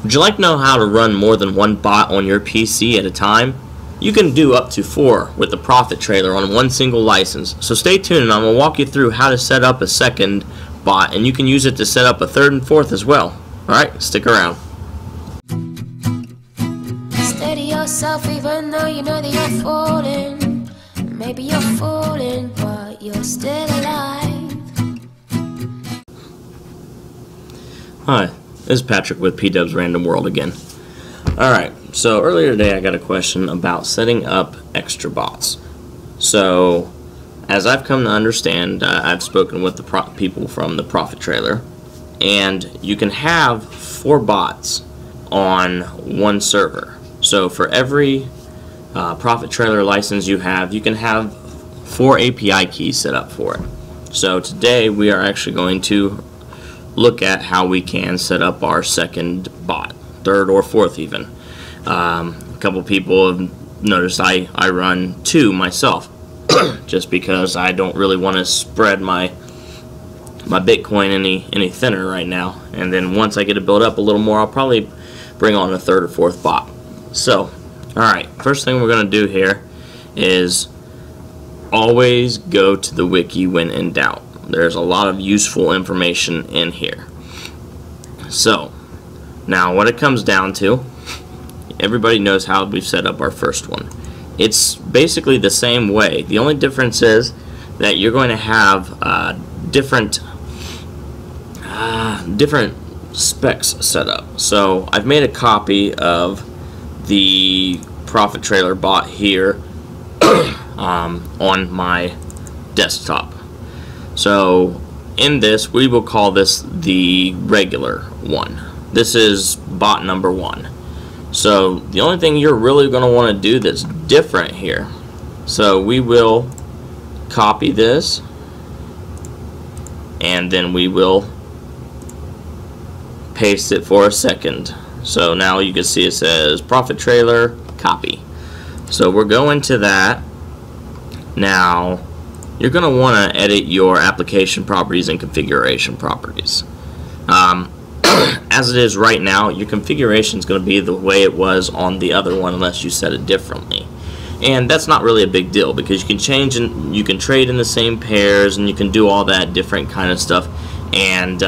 Would you like to know how to run more than one bot on your PC at a time? You can do up to 4 with the Profit Trailer on one single license. So stay tuned and I'm going to walk you through how to set up a second bot, and you can use it to set up a third and fourth as well. Alright, stick around. Steady yourself even though you know that you're falling. Maybe you're falling, but you're still alive. Hi, this is Patrick with P-Dub's Random World again. Alright, so earlier today I got a question about setting up extra bots. So, as I've come to understand, I've spoken with the people from the Profit Trailer, and you can have 4 bots on one server. So for every Profit Trailer license you can have 4 API keys set up for it. So today we are actually going to look at how we can set up our second bot, third or fourth even. A couple people have noticed I run 2 myself, just because I don't really want to spread my Bitcoin any thinner right now. And then once I get it built up a little more, I'll probably bring on a third or fourth bot. So, alright, first thing we're going to do here is always go to the wiki when in doubt. There's a lot of useful information in here. So, now what it comes down to, everybody knows how we've set up our first one. It's basically the same way. The only difference is that you're going to have different specs set up. So I've made a copy of the Profit Trailer bot here on my desktop. So in this, we will call this the regular one. This is bot number 1. So the only thing you're really going to want to do that's different here, so we will copy this and then we will paste it for a second. So now you can see it says Profit Trailer copy. So we're going to that. Now you're going to want to edit your application properties and configuration properties. As it is right now, your configuration is going to be the way it was on the other one unless you set it differently. And that's not really a big deal because you can change and you can trade in the same pairs and you can do all that different kind of stuff, and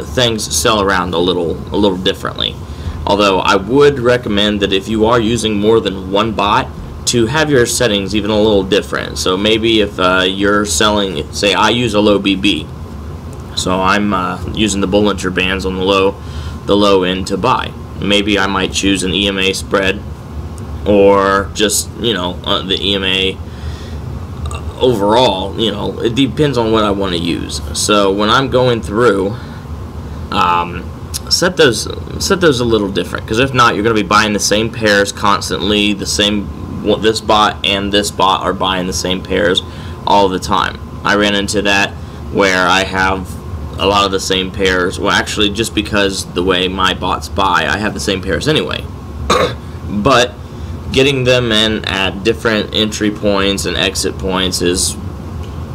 things sell around a little differently. Although I would recommend that if you are using more than one bot, to have your settings even a little different. So maybe if you're selling, say I use a low BB, so I'm using the Bollinger Bands on the low end to buy. Maybe I might choose an EMA spread, or just, you know, the EMA overall. You know, it depends on what I want to use. So when I'm going through, set those a little different, because if not, you're going to be buying the same pairs constantly. This bot and this bot are buying the same pairs all the time. I ran into that where I have a lot of the same pairs. Well, actually, just because the way my bots buy, I have the same pairs anyway. But getting them in at different entry points and exit points is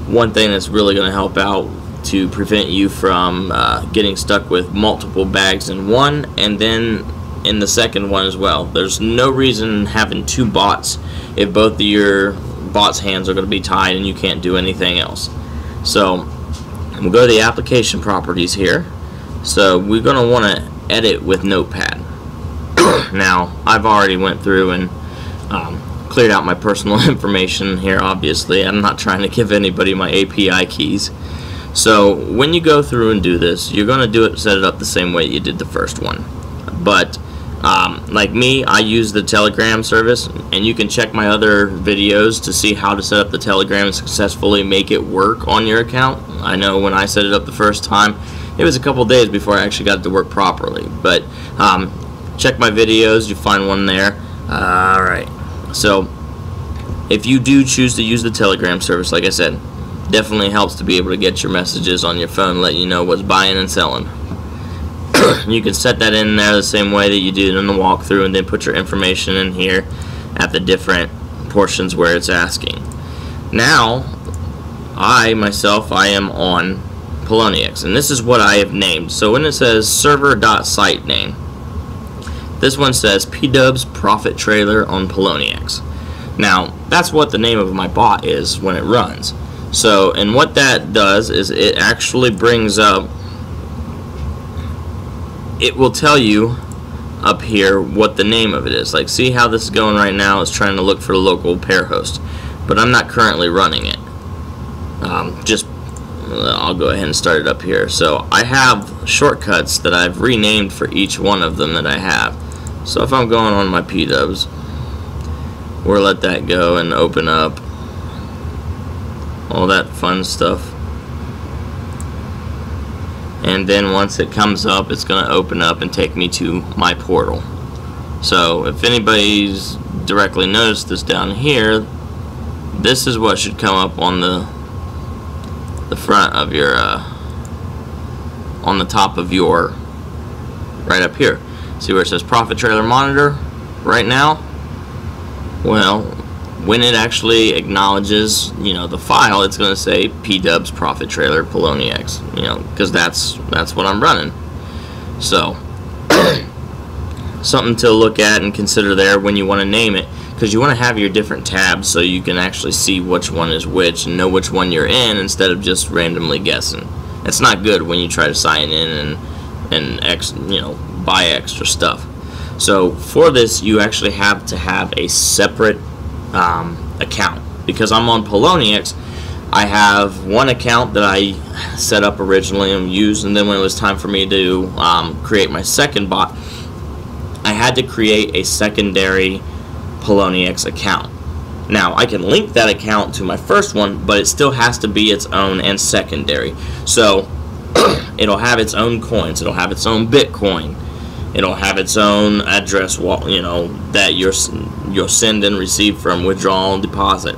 one thing that's really going to help out to prevent you from getting stuck with multiple bags in one, and then in the second one as well. There's no reason having 2 bots if both of your bots' hands are going to be tied and you can't do anything else. So we'll go to the application properties here. So we're going to want to edit with Notepad. Now I've already went through and cleared out my personal information here. Obviously I'm not trying to give anybody my API keys. So when you go through and do this, you're going to set it up the same way you did the first one. But like me, I use the Telegram service, and you can check my other videos to see how to set up the Telegram and successfully make it work on your account. I know when I set it up the first time, it was a couple days before I actually got it to work properly. But check my videos, you find one there. Alright, so if you do choose to use the Telegram service, like I said, definitely helps to be able to get your messages on your phone, let you know what's buying and selling. You can set that in there the same way that you did in the walkthrough, and then put your information in here at the different portions where it's asking. Now, I am on Poloniex, and this is what I have named. So when it says server.site name, This one says P-Dubs Profit Trailer on Poloniex. Now, that's what the name of my bot is when it runs. So, and what that does is it actually brings up, it will tell you up here what the name of it is. Like, see how this is going right now? It's trying to look for the local pair host, but I'm not currently running it. I'll go ahead and start it up here. So I have shortcuts that I've renamed for each one of them that I have. So if I'm going on my P-Dubs, we'll let that go and open up all that fun stuff. And then once it comes up, it's going to open up and take me to my portal. So if anybody's directly noticed this down here, this is what should come up on the front of your on the top of your, right up here. See where it says Profit Trailer Monitor right now? Well, when it actually acknowledges, you know, the file, it's going to say P-Dubs Profit Trailer Poloniex, you know, because that's what I'm running. So something to look at and consider there when you want to name it, because you want to have your different tabs so you can actually see which one is which and know which one you're in instead of just randomly guessing. It's not good when you try to sign in and buy extra stuff. So for this, you actually have to have a separate account. Because I'm on Poloniex, I have one account that I set up originally and used, and then when it was time for me to create my second bot, I had to create a secondary Poloniex account. Now I can link that account to my first one, but it still has to be its own and secondary. So it'll have its own coins, it'll have its own Bitcoin, it'll have its own address, you know, that you'll send and receive from, withdrawal and deposit.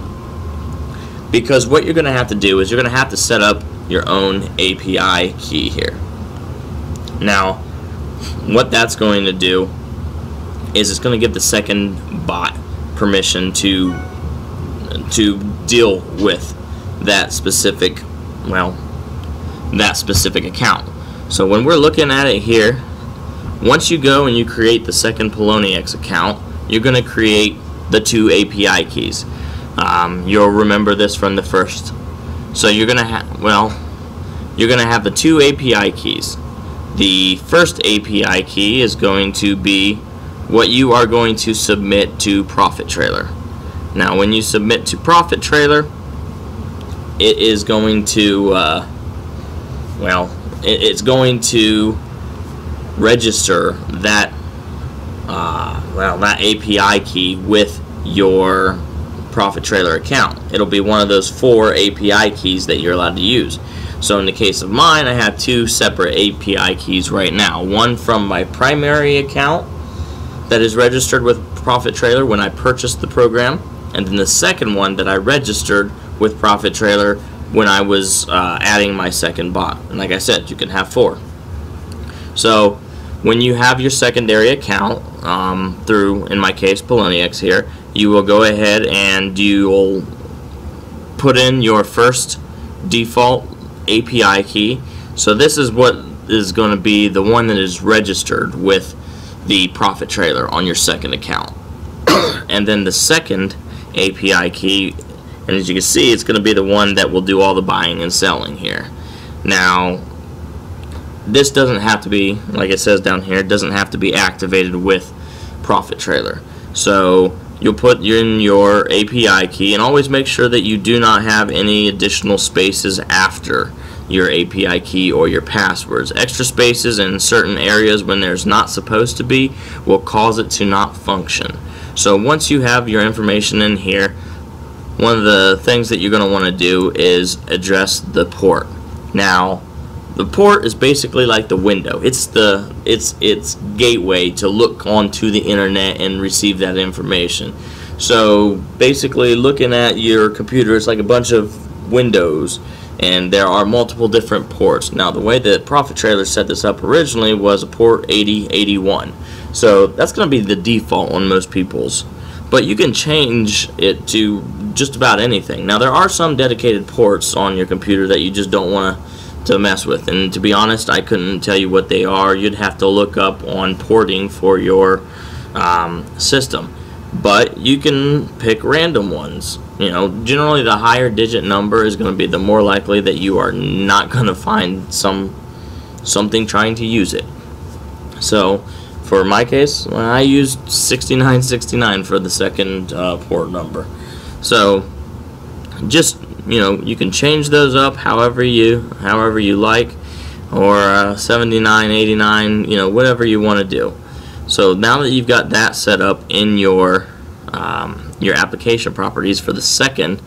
Because what you're going to have to do is you're going to have to set up your own API key here. Now, what that's going to do is it's going to give the second bot permission to deal with that specific, that specific account. So when we're looking at it here, once you go and you create the second Poloniex account, you're going to create the two API keys. You'll remember this from the first. So you're going to have the two API keys. The first API key is going to be what you are going to submit to Profit Trailer. Now, when you submit to Profit Trailer, it is going to, it's going to register that, that API key with your Profit Trailer account. It'll be one of those 4 API keys that you're allowed to use. So in the case of mine, I have 2 separate API keys right now. One from my primary account that is registered with Profit Trailer when I purchased the program, and then the second one that I registered with Profit Trailer when I was adding my second bot. And like I said, you can have 4. So when you have your secondary account through, in my case, Poloniex here, you will go ahead and you'll put in your first default API key. So this is what is going to be the one that is registered with the Profit Trailer on your second account. And then the second API key, and as you can see, it's going to be the one that will do all the buying and selling here. Now, this doesn't have to be, like it says down here, it doesn't have to be activated with Profit Trailer. So you'll put in your API key, and always make sure that you do not have any additional spaces after your API key or your passwords. Extra spaces in certain areas when there's not supposed to be will cause it to not function. So once you have your information in here, one of the things that you're going to want to do is address the port. Now, the port is basically like the window. It's gateway to look onto the internet and receive that information. So basically, looking at your computer, it's like a bunch of windows, and there are multiple different ports. Now, the way that Profit Trailer set this up originally was a port 8081. So that's going to be the default on most people's. But you can change it to just about anything. Now, there are some dedicated ports on your computer that you just don't want to to mess with. And to be honest, I couldn't tell you what they are. You'd have to look up on porting for your system. But you can pick random ones. You know, generally the higher digit number is going to be the more likely that you are not going to find something trying to use it. So for my case, I used 6969 for the second port number. So just, you know, you can change those up however you like, or 7989, you know, whatever you want to do. So now that you've got that set up in your application properties for the second,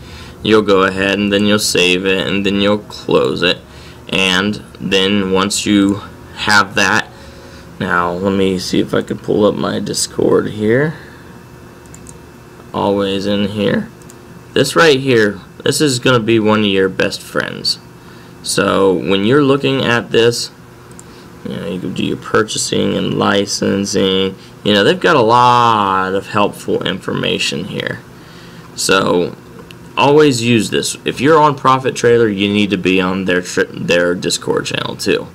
you'll go ahead and then you'll save it, and then you'll close it. And then once you have that, now let me see if I can pull up my Discord here. Always in here. This right here, this is going to be one of your best friends. So when you're looking at this, you know, you can do your purchasing and licensing. You know, they've got a lot of helpful information here. So always use this. If you're on Profit Trailer, you need to be on their Discord channel too,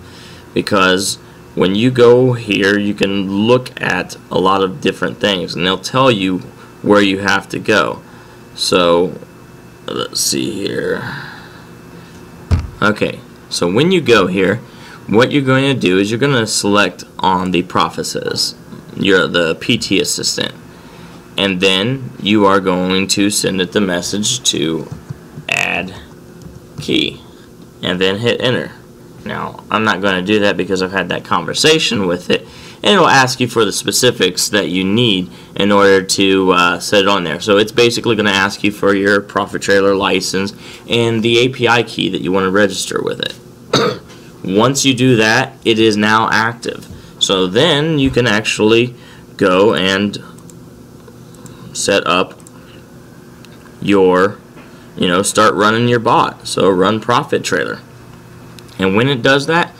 because when you go here, you can look at a lot of different things, and they'll tell you where you have to go. So let's see here. Okay, so when you go here, what you're going to do is you're going to select on the Proffices, you're the PT assistant, and then you are going to send it the message to add key, and then hit enter. Now I'm not going to do that because I've had that conversation with it, and it'll ask you for the specifics that you need in order to set it on there. So it's basically going to ask you for your Profit Trailer license and the API key that you want to register with it. Once you do that, it is now active. So then you can actually go and set up your, you know, start running your bot. So run Profit Trailer. And when it does that,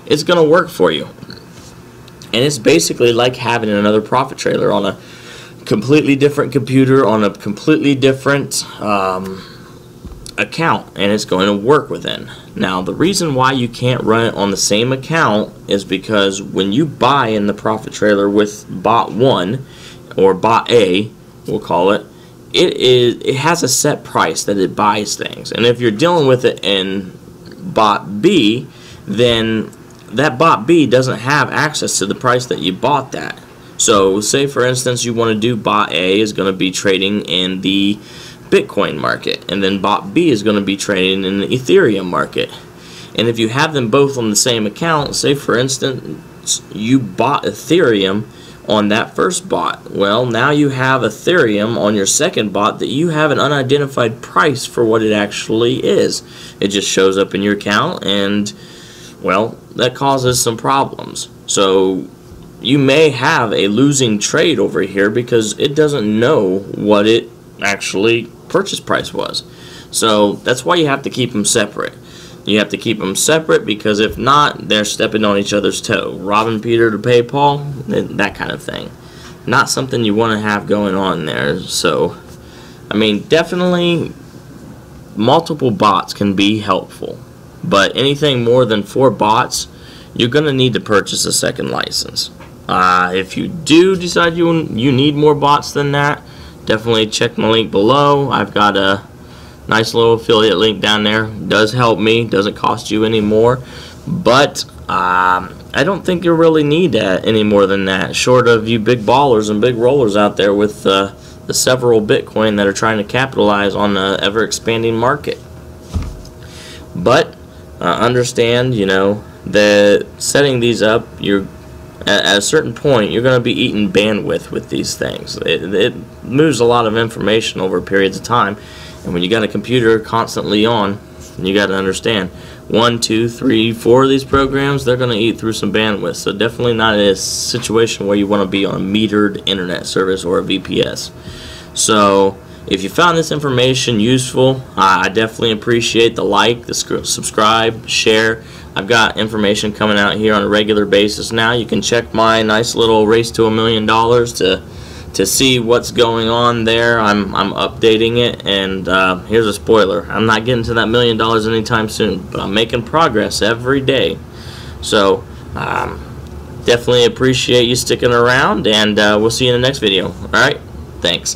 it's going to work for you. And it's basically like having another Profit Trailer on a completely different computer, on a completely different account, and it's going to work within. Now, the reason why you can't run it on the same account is because when you buy in the Profit Trailer with bot 1, or bot A, we'll call it, it has a set price that it buys things. And if you're dealing with it in bot B, then that bot B doesn't have access to the price that you bought that. So say for instance you want to do bot A is going to be trading in the Bitcoin market, and then bot B is going to be trading in the Ethereum market. And if you have them both on the same account, say for instance you bought Ethereum on that first bot, well, now you have Ethereum on your second bot that you have an unidentified price for what it actually is. It just shows up in your account, and well, that causes some problems. So you may have a losing trade over here because it doesn't know what it actually purchase price was. So that's why you have to keep them separate. You have to keep them separate, because if not, they're stepping on each other's toe. Robbing Peter to pay Paul, that kind of thing. Not something you want to have going on there. So, I mean, definitely multiple bots can be helpful. But anything more than 4 bots, you're going to need to purchase a second license. If you do decide you need more bots than that, definitely check my link below. I've got a nice little affiliate link down there. It does help me. Doesn't cost you any more. But I don't think you really need any more than that, short of you big ballers and big rollers out there with the several Bitcoin that are trying to capitalize on the ever-expanding market. But understand, you know, that setting these up, at a certain point, you're going to be eating bandwidth with these things. It moves a lot of information over periods of time, and when you got a computer constantly on, you got to understand 1, 2, 3, 4 of these programs, they're going to eat through some bandwidth. So definitely not a situation where you want to be on a metered internet service or a VPS. So if you found this information useful, I definitely appreciate the like, the subscribe, share. I've got information coming out here on a regular basis now. You can check my nice little race to $1 million to to see what's going on there. I'm updating it, and here's a spoiler. I'm not getting to that $1 million anytime soon, but I'm making progress every day. So definitely appreciate you sticking around, and we'll see you in the next video. Alright, thanks.